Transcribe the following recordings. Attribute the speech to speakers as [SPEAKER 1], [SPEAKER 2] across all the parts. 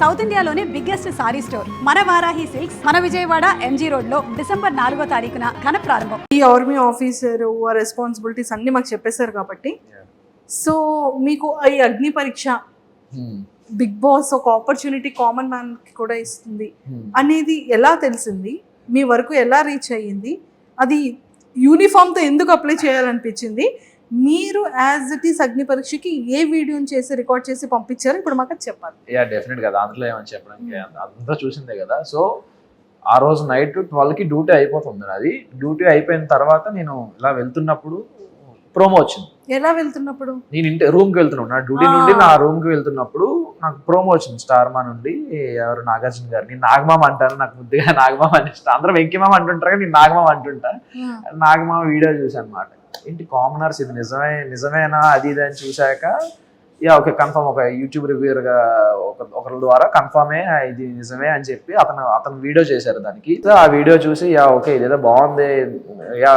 [SPEAKER 1] South ఇండియాలోనే biggest sorry store మన Varahi silks మన విజయవాడ ఎంజీ రోడ్ లో డిసెంబర్ 4వ తారీఖున ఘన ప్రారంభం.
[SPEAKER 2] ఈ ఆర్మీ ఆఫీసర్ రెస్పాన్సిబిలిటీస్ అన్ని మాకు చెప్పేశారు కాబట్టి, సో మీకు ఈ అగ్ని పరీక్ష బిగ్ బాస్ ఒక ఆపర్చునిటీ కామన్ మ్యాన్ కి కూడా ఇస్తుంది అనేది ఎలా తెలిసింది, మీ వరకు ఎలా రీచ్ అయ్యింది, అది యూనిఫామ్ తో ఎందుకు అప్లై చేయాలనిపించింది, మీరు యాజ్ ఇట్ ఈస్ అగ్ని పరీక్షకి ఏ వీడియోని చేసి రికార్డ్ చేసి పంపించారు ఇప్పుడు మాకు చెప్పాలి.
[SPEAKER 3] యా డెఫినెట్ కదా, అందులో ఏమని చెప్పడానికి అంతా చూసిందే కదా. సో ఆ రోజు నైట్ 12కి డ్యూటీ అయిపోతుంది. అది డ్యూటీ అయిపోయిన తర్వాత నేను ఇలా వెళ్తున్నప్పుడు ప్రోమో వచ్చింది.
[SPEAKER 2] ఎలా వెళ్తున్నప్పుడు?
[SPEAKER 3] నేను రూమ్కి వెళ్తున్నాను, నా డ్యూటీ నుండి నా రూమ్కి వెళ్తున్నప్పుడు నాకు ప్రోమో వచ్చింది స్టార్మా నుండి. ఎవరు, నాగార్జున గారు. నేను నాగమామ అంటాను, నాకు ముద్దుగా నాగమామ అని ఇష్టం. అందరూ వెంకిమామ అంటుంటారు కానీ నేను నాగమామ అంటుంటా. నాగమామ వీడియో చూసాను అనమాట. ఏంటి కామనర్స్ ఇది నిజమేనా అది ఇది అని చూశాక యా ఓకే కన్ఫర్మ్, ఒక యూట్యూబ్ రివ్యూర్గా ఒకరి ద్వారా కన్ఫర్మే ఇది నిజమే అని చెప్పి అతను వీడియో చేశారు దానికి. ఆ వీడియో చూసి యా ఓకే ఇదేదో బాగుంది, యా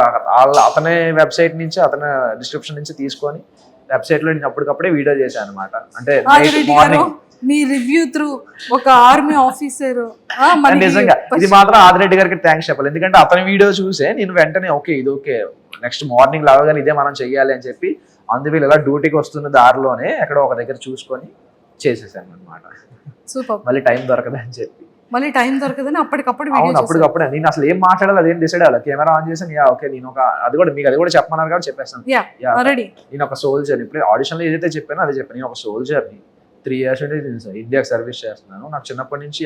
[SPEAKER 3] అతనే వెబ్సైట్ నుంచి అతని డిస్క్రిప్షన్ నుంచి తీసుకొని వెబ్సైట్లో నేను అప్పటికప్పుడే వీడియో చేశాను అనమాట. అంటే మార్నింగ్
[SPEAKER 2] మీ రివ్యూ త్రూ ఒక ఆర్మీ ఆఫీసర్.
[SPEAKER 3] నిజంగా ఇది మాత్రం ఆదిరెడ్డి గారికి థ్యాంక్స్ చెప్పాలి, ఎందుకంటే అతని వీడియో చూసే నేను వెంటనే ఓకే ఇది ఓకే నెక్స్ట్ మార్నింగ్ లాగానే ఇదే మనం చెయ్యాలి అని చెప్పి అందువల్ల ఇలా డ్యూటీకి వస్తున్న దారిలోనే ఎక్కడో ఒక దగ్గర చూసుకొని చేసేసాను అనమాట.
[SPEAKER 2] సూపర్.
[SPEAKER 3] మళ్ళీ టైం దొరకదని చెప్పి
[SPEAKER 2] అప్పటికప్పుడే
[SPEAKER 3] అప్పటికప్పుడే నేను అసలు ఏం మాట్లాడాలి అదేం డిసైడ్ అవ్వాలి. కెమెరా ఆన్ చేసాను, యా ఓకే నేను ఒక అది కూడా చెప్పమన్నారు కాబట్టి చెప్పేస్తాను. నేను ఒక సోల్జర్, ఇప్పుడు ఆడిషన్ లో ఏదైతే చెప్పానో అదే చెప్పాను. నేను ఒక సోల్జర్ని 3 years అంటే ఇండియాకి సర్వీస్ చేస్తున్నాను. నాకు చిన్నప్పటి నుంచి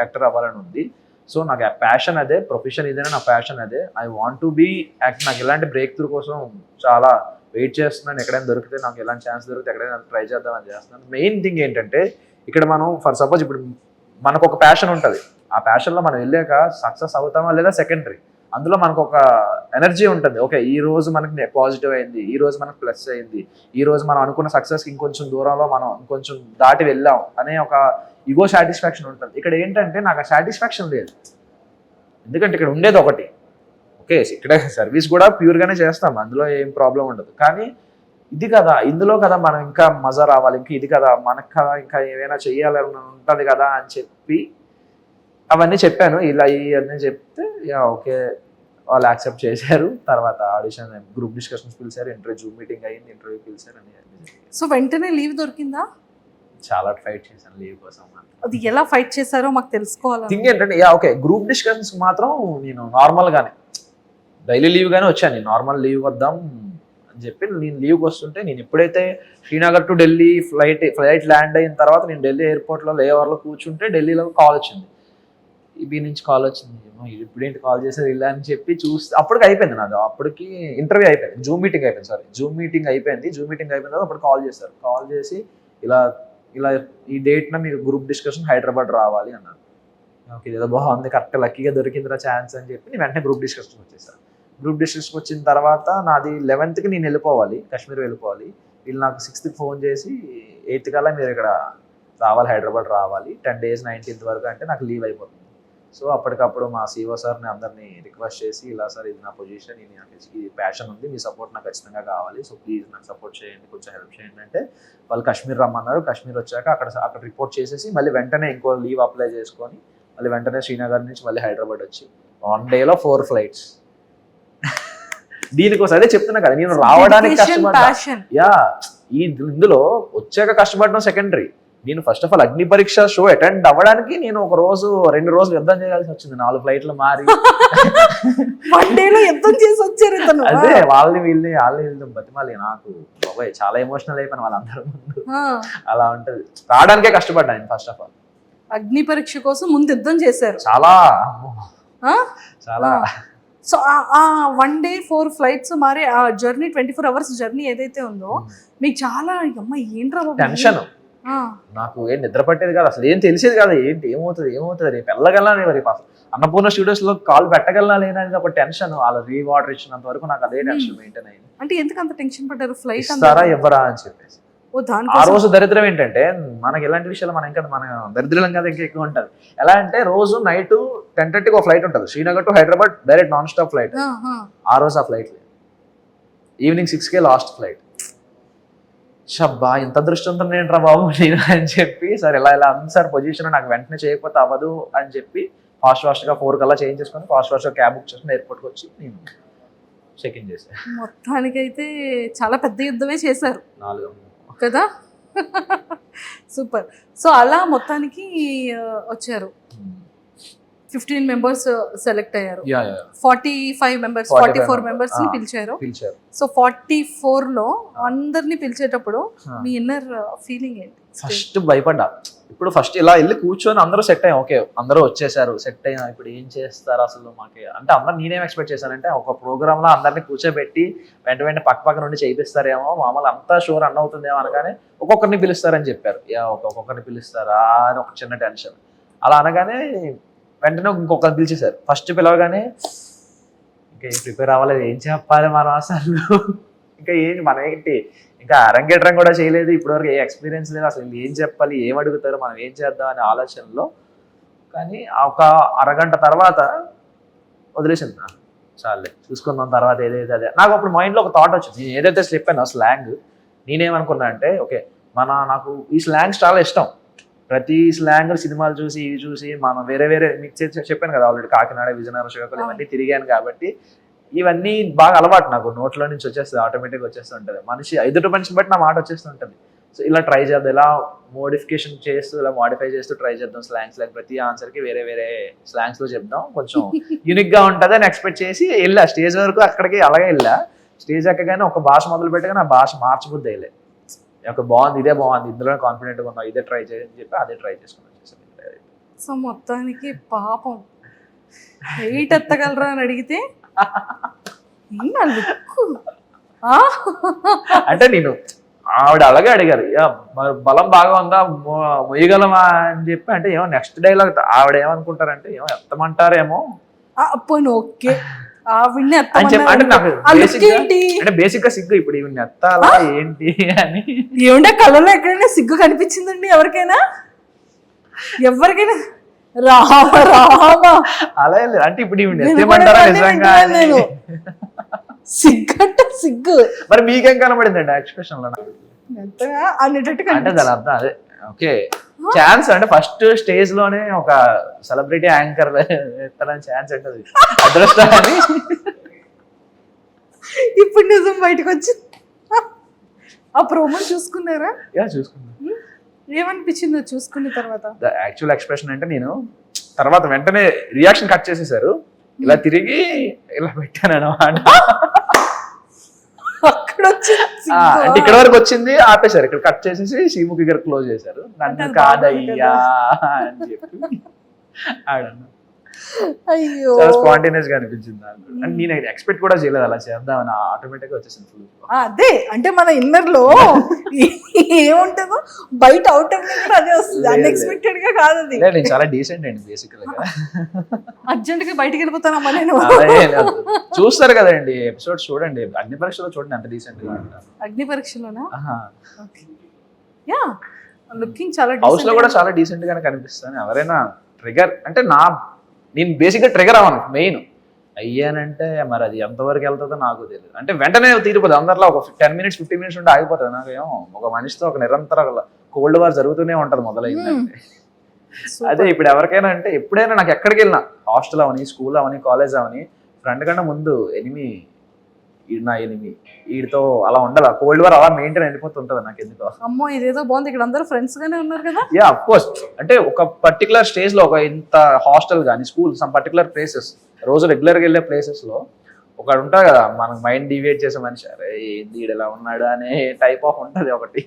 [SPEAKER 3] యాక్టర్ అవ్వాలని ఉంది. సో నాకు ప్యాషన్ అదే, ప్రొఫెషన్ ఇదేనా నా ప్యాషన్ అదే. I want to be act. నాకు ఇలాంటి బ్రేక్ త్రూ కోసం చాలా వెయిట్ చేస్తున్నాను. ఎక్కడైనా దొరికితే నాకు ఎలాంటి ఛాన్స్ దొరికితే ఎక్కడైనా ట్రై చేద్దామని చేస్తున్నాను. మెయిన్ థింగ్ ఏంటంటే ఇక్కడ మనం ఫర్ సపోజ్ ఇప్పుడు మనకు ఒక ప్యాషన్ ఉంటుంది, ఆ ప్యాషన్లో మనం వెళ్ళాక సక్సెస్ అవుతామా లేదా సెకండరీ. అందులో మనకు ఒక ఎనర్జీ ఉంటుంది. ఓకే ఈ రోజు మనకి పాజిటివ్ అయింది, ఈ రోజు మనకు ప్లస్ అయింది, ఈ రోజు మనం అనుకున్న సక్సెస్కి ఇంకొంచెం దూరంలో మనం ఇంకొంచెం దాటి వెళ్ళాం అనే ఒక ఈగో సాటిస్ఫాక్షన్ ఉంటుంది. ఇక్కడ ఏంటంటే నాకు ఆ సాటిస్ఫాక్షన్ లేదు, ఎందుకంటే ఇక్కడ ఉండేది ఒకటి. ఓకే ఇక్కడ సర్వీస్ కూడా ప్యూర్గానే చేస్తాం, అందులో ఏం ప్రాబ్లం ఉండదు. కానీ ఇది కదా, ఇందులో కదా మనం ఇంకా మజా రావాలి, ఇంకా ఇది కదా మనకు కదా ఇంకా ఏమైనా చెయ్యాలని ఉంటుంది కదా అని చెప్పి అవన్నీ చెప్పాను. ఇలా ఇవన్నీ చెప్తే యా ఓకే వాళ్ళు యాక్సెప్ట్ చేశారు. తర్వాత ఆడిషన్ గ్రూప్ డిస్కషన్స్ పిలిచారు, ఇంటర్వ్యూ మీటింగ్ అయింది, ఇంటర్వ్యూ పిలిచారు అని.
[SPEAKER 2] సో వెంటనే లీవ్ దొరికిందా?
[SPEAKER 3] చాలా ఫైట్ చేశాను లీవ్ కోసం.
[SPEAKER 2] అది ఎలా ఫైట్ చేశారో మాకు తెలుసుకోవాలి.
[SPEAKER 3] థింగ్ ఏంటంటే యా ఓకే గ్రూప్ డిస్కషన్స్ మాత్రం నేను నార్మల్గానే డైలీ లీవ్ గానే వచ్చాను. నేను నార్మల్ లీవ్ వద్దాం అని చెప్పి నేను లీవ్కి వస్తుంటే, నేను ఎప్పుడైతే Srinagar to Delhi flight land అయిన తర్వాత నేను ఢిల్లీ ఎయిర్పోర్ట్లో లేఓవర్లో కూర్చుంటే ఢిల్లీలో కాల్ వచ్చింది, ఈబీ నుంచి కాల్ వచ్చింది. ఇప్పుడేంటి కాల్ చేసేది ఇలా అని చెప్పి చూస్తే అప్పటికి అయిపోయింది నాది. అప్పటికి ఇంటర్వ్యూ అయిపోయింది, జూమ్ మీటింగ్ అయిపోయింది. జూమ్ మీటింగ్ అయిపోయిన తర్వాత అప్పుడు కాల్ చేశారు. కాల్ చేసి ఇలా ఈ డేట్న మీరు గ్రూప్ డిస్కషన్ హైదరాబాద్ రావాలి అన్నారు. ఓకే ఇదేదో బాగుంది, కరెక్ట్ లక్కీగా దొరికిందిరా ఛాన్స్ అని చెప్పి నేను వెంటనే గ్రూప్ డిస్కషన్ వచ్చేసాను. గ్రూప్ డిస్కషన్ వచ్చిన తర్వాత నాది 11th నేను వెళ్ళిపోవాలి, కాశ్మీర్ వెళ్ళిపోవాలి. వీళ్ళు నాకు 6th ఫోన్ చేసి 8th కల్లా మీరు ఇక్కడ రావాలి, హైదరాబాద్ రావాలి, 10 days 19th వరకు అంటే నాకు లీవ్ అయిపోతుంది. సో అప్పటికప్పుడు మా సిఓ సార్ని అందరినీ రిక్వెస్ట్ చేసి ఇలా సార్ ఇది నా పొజిషన్, ఈ ప్యాషన్ ఉంది, మీ సపోర్ట్ నాకు ఖచ్చితంగా కావాలి, సో ప్లీజ్ నాకు సపోర్ట్ చేయండి, కొంచెం హెల్ప్ చేయండి అంటే వాళ్ళు కాశ్మీర్ రమ్మన్నారు. కాశ్మీర్ వచ్చాక అక్కడ రిపోర్ట్ చేసేసి మళ్ళీ వెంటనే ఇంకో లీవ్ అప్లై చేసుకొని మళ్ళీ వెంటనే శ్రీనగర్ నుంచి మళ్ళీ హైదరాబాద్ వచ్చి 1 dayలో 4 flights. దీనికోసం అదే చెప్తున్నా కదా, నేను రావడానికి కష్టపడ్డా. యా ఇందులో వచ్చాక కష్టపడడం సెకండరీ. నేను ఫస్ట్ ఆఫ్ ఆల్ అగ్ని పరీక్ష షో అటెండ్ అవ్వడానికి నేను 2 రోజులు యుద్ధం చేయాల్సి వచ్చింది. 4 flights మారి
[SPEAKER 2] 1 dayలో యుద్ధం చేసి వచ్చారు.
[SPEAKER 3] అదే వాళ్ళని బతిమాలి. నాకు బాబాయ్ చాలా ఎమోషనల్ అయిపోయిన వాళ్ళందరూ ముందు. అలా ఉంటది, రావడానికే కష్టపడ్డాను ఫస్ట్ ఆఫ్ ఆల్.
[SPEAKER 2] అగ్ని పరీక్ష కోసం ముందు యుద్ధం చేశారు
[SPEAKER 3] చాలా.
[SPEAKER 2] సో ఆ 1 day 4 flights మరి ఆ జర్నీ 24 hours జర్నీ ఏదైతే ఉందో మీకు చాలా అమ్మ ఏంట్రా
[SPEAKER 3] టెన్షన్. నాకు ఏం నిద్ర పట్టేది కాదు, అసలు ఏం తెలిసేది కాదు. ఏమవుతుంది రేపు వెళ్ళగలనా, రేపు అన్నపూర్ణ స్టూడియోస్ లో కాల్ పెట్టగలనా లేనది ఒక టెన్షన్. వాళ్ళ రీవార్డర్ ఇచ్చినంత వరకు నాకు అదే టెన్షన్ మెయింటైన్ అయింది.
[SPEAKER 2] అంటే ఎందుకు అంత టెన్షన్ పడ్డారు? ఫ్లైట్
[SPEAKER 3] ఇస్తారా ఇవ్వరా అని చెప్పేసి. ఆ రోజు దరిద్రం ఏంటంటే మనకి ఎలాంటి విషయాలు మనం ఇంకా మన దరిద్రం కదా ఇంకా ఎక్కువ ఉంటుంది. ఎలా అంటే రోజు నైట్ 10:30కి ఒక ఫ్లైట్ ఉంటుంది Srinagar to Hyderabad direct non stop flight. ఆ రోజు ఆ ఫ్లైట్ ఈవినింగ్ 6కే లాస్ట్ ఫ్లైట్. షబ్బా ఇంత అదృష్టం ఏంట్రా బాబు నేను అని చెప్పి సార్ ఇలా ఉంది సార్ పొజిషన్ నాకు వెంటనే చేయకపోతే అవ్వదు అని చెప్పి ఫాస్ట్గా 4 కల్లా చేంజ్ చేసుకొని ఫాస్ట్గా క్యాబ్ బుక్ చేసుకుని ఎయిర్పోర్ట్కి వచ్చి నేను చెక్ ఇన్ చేశాను.
[SPEAKER 2] మొత్తానికైతే చాలా పెద్ద యుద్ధమే చేశారు
[SPEAKER 3] 4
[SPEAKER 2] కదా. సూపర్. సో అలా మొత్తానికి వచ్చారు. 15 members సెలెక్ట్ అయ్యారు. 45 members 44 members ని పిలిచారు. సో 44 లో అందరినీ పిలిచేటప్పుడు మీ ఇన్నర్ ఫీలింగ్ ఏంటి?
[SPEAKER 3] ఫస్ట్ భయపడ్డా. ఇప్పుడు ఫస్ట్ ఇలా వెళ్ళి కూర్చొని అందరూ సెట్ అయ్యాం, ఓకే అందరూ వచ్చేసారు, సెట్ అయ్యాం, ఇప్పుడు ఏం చేస్తారు అసలు మాకు అంటే అందరు నేనేం ఎక్స్పెక్ట్ చేశానంటే ఒక ప్రోగ్రామ్ లో అందరినీ కూర్చోబెట్టి వెంట పక్క నుండి చేయిస్తారేమో, మామూలు అంతా షో రన్ అవుతుందేమో అనగానే ఒక్కొక్కరిని పిలుస్తారని చెప్పారు. ఒక్కొక్కరిని పిలుస్తారా అని ఒక చిన్న టెన్షన్. అలా అనగానే వెంటనే ఇంకొకరిని పిలిచేశారు. ఫస్ట్ పిలవగానే ఇంకా ఏం ప్రిపేర్ అవ్వలేదు, ఏం చెప్పాలి మనం అసలు, ఇంకా ఏంటి మనం ఏంటి ఇంకా అరంగేట్రం కూడా చేయలేదు, ఇప్పటివరకు ఏ ఎక్స్పీరియన్స్ లేదు, అసలు ఏం చెప్పాలి, ఏం అడుగుతారు, మనం ఏం చేద్దాం అనే ఆలోచనలో. కానీ ఒక అరగంట తర్వాత వదిలేసింది, చాలే చూసుకుందాం తర్వాత ఏదైతే అదే. నాకు అప్పుడు మైండ్లో ఒక థాట్ వచ్చింది, నేను ఏదైతే స్లిప్ అయినా స్లాంగ్ నేనేమనుకున్నా అంటే ఓకే నాకు ఈ స్లాంగ్స్ చాలా ఇష్టం. ప్రతి స్లాంగ్ సినిమాలు చూసి ఇవి చూసి మనం వేరే మీకు చెప్పాను కదా ఆల్రెడీ, కాకినాడ, విజయనగరం, శ్రీకాకుళం ఇవన్నీ తిరిగాను కాబట్టి ఇవన్నీ బాగా అలవాటు నాకు, నోట్లో నుంచి వచ్చేస్తుంది, ఆటోమేటిక్గా వచ్చేస్తుంటుంది. ఎదుటి మనిషిని బట్టి నా మాట వచ్చేస్తుంటుంది. సో ఇలా ట్రై చేద్దాం, ఇలా మోడిఫికేషన్ చేస్తూ ఇలా మాడిఫై చేస్తూ ట్రై చేద్దాం స్లాంగ్స్. లైక్ ప్రతి ఆన్సర్కి వేరే స్లాంగ్స్లో చెప్దాం, కొంచెం యూనిక్గా ఉంటుంది అని ఎక్స్పెక్ట్ చేసి వెళ్ళా. స్టేజ్ వరకు అక్కడికి అలాగే వెళ్ళా. స్టేజ్ ఎక్కగానే ఒక భాష మొదలు పెట్టగానే ఆ భాష మార్చబుద్ది వెళ్ళే, ఒక బాగుంది, ఇదే బాగుంది, ఇందులో కాన్ఫిడెంట్గా ఉన్నాం, ఇదే ట్రై చేయని చెప్పి అదే ట్రై చేసుకుని వచ్చేసాను.
[SPEAKER 2] సో మొత్తానికి పాపం వెయిట్ ఎత్తగలరా అని అడిగితే
[SPEAKER 3] అంటే నేను ఆవిడ అలాగే అడిగారు, బలం బాగా ఉందా, మొయ్యగలమా అని చెప్పి. అంటే ఏమో నెక్స్ట్ డైలాగ్ ఆవిడ ఏమనుకుంటారంటే ఏమో ఎత్తమంటారేమో,
[SPEAKER 2] ఓకే
[SPEAKER 3] అంటే నాకు బేసిక్ గా సిగ్గు, ఇప్పుడు ఇవి ఎత్తాలా ఏంటి అని.
[SPEAKER 2] ఏమంటే కళ్ళలో ఎక్కడైనా సిగ్గు కనిపించిందండి ఎవరికైనా?
[SPEAKER 3] అలా లేదు, అంటే ఇప్పుడు ఇవి ఎత్తేమంటారా నిజంగా
[SPEAKER 2] సిగ్గు
[SPEAKER 3] మరి మీకేం కనబడిందండి ఎక్స్ప్రెషన్ లో?
[SPEAKER 2] అనేటట్టు
[SPEAKER 3] అంటే దాని అర్థం అదే, ఓకే ఛాన్స్ అంటే ఫస్ట్ స్టేజ్ లోనే ఒక సెలబ్రిటీ యాంకర్ ఎత్తడానికి ఛాన్స్ ఉంటుంది, అదృష్టం అని.
[SPEAKER 2] ఇప్పుడు నిజం బయటకు వచ్చి ఆ ప్రోమో చూసుకున్నారా?
[SPEAKER 3] చూసుకున్నా.
[SPEAKER 2] ఏమనిపించిందో చూసుకున్న తర్వాత?
[SPEAKER 3] యాక్చువల్ ఎక్స్ప్రెషన్ అంటే నేను తర్వాత వెంటనే రియాక్షన్ కట్ చేసేసారు, ఇలా తిరిగి ఇలా పెట్టాను అన్నమాట. అంటే ఇక్కడ వరకు వచ్చింది ఆపేశారు, ఇక్కడ కట్ చేసేసి శ్రీముఖి గారు క్లోజ్ చేశారు. నన్ను కాదయ్యా అని చెప్పి ఆడన్నా.
[SPEAKER 2] అయ్యో
[SPEAKER 3] స్పాంటేనియస్ గా అనిపించింది నాకు. అంటే నేను ఎక్స్పెక్ట్ కూడా చేయలేదు అలా చేద్దామని, ఆటోమేటిక్ గా వచ్చేసింది ఫుల్.
[SPEAKER 2] అదే అంటే మన ఇన్నర్ లో ఏముంటుందో బయట అవుట్ అదే వస్తుంది, అన్ఎక్స్పెక్టెడ్ గా కాదు అది.
[SPEAKER 3] నేను చాలా డీసెంట్ అండి బేసికల్ గా.
[SPEAKER 2] అర్జెంట్ గా బయటికి వెళ్ళిపోతానమ్మా నేను.
[SPEAKER 3] చూస్తారు కదండి ఎపిసోడ్ చూడండి, అగ్ని పరీక్షలో చూడండి అంత డీసెంట్ గా ఉంటారు.
[SPEAKER 2] అగ్ని పరీక్షలోనా? యా లుకింగ్ చాలా
[SPEAKER 3] హౌస్ లో కూడా చాలా డీసెంట్ గానే కనిపిస్తాను. ఎవరైనా ట్రిగర్ అంటే నేను బేసిక్ గా ట్రిగర్ అవ్వను, మెయిన్ అయ్యానంటే మరి అది ఎంతవరకు వెళ్తుందో నాకు తెలియదు. అంటే వెంటనే తీరిపోతుంది, అందరిలో ఒక 10 minutes 15 minutes ఉంటే ఆగిపోతుంది. నాకేమో ఒక మనిషితో ఒక నిరంతర కోల్డ్ వార్ జరుగుతూనే ఉంటది మొదలైందంటే. అదే ఇప్పుడు ఎవరికైనా అంటే ఎప్పుడైనా నాకు ఎక్కడికి వెళ్ళినా, హాస్టల్ అవని, స్కూల్ అవని, కాలేజ్ అవని, ఫ్రెండ్ కన్నా ముందు నా ఎనిమి వీడితో అలా ఉండాలి, కోల్డ్ వార్ అలా మెయింటైన్ అయిపోతుంటది నాకు ఎందుకో.
[SPEAKER 2] అమ్మో ఇదేదో బాగుంది, ఇక్కడ అందరూ ఫ్రెండ్స్ గానే ఉన్నారు కదా.
[SPEAKER 3] యా అఫ్ కోర్స్, అంటే ఒక పర్టికులర్ స్టేజ్ లో ఒక ఇంత హాస్టల్ కానీ స్కూల్ సమ్ పర్టికులర్ ప్లేసెస్ రోజు రెగ్యులర్గా వెళ్ళే ప్లేసెస్ లో ఒకడు ఉంటాడు కదా మనకు మైండ్ డివియేట్ చేసే మనిషి, అరే ఏంది ఇలా ఉన్నాడు అనే టైప్ ఆఫ్ ఉంటుంది ఒకటి.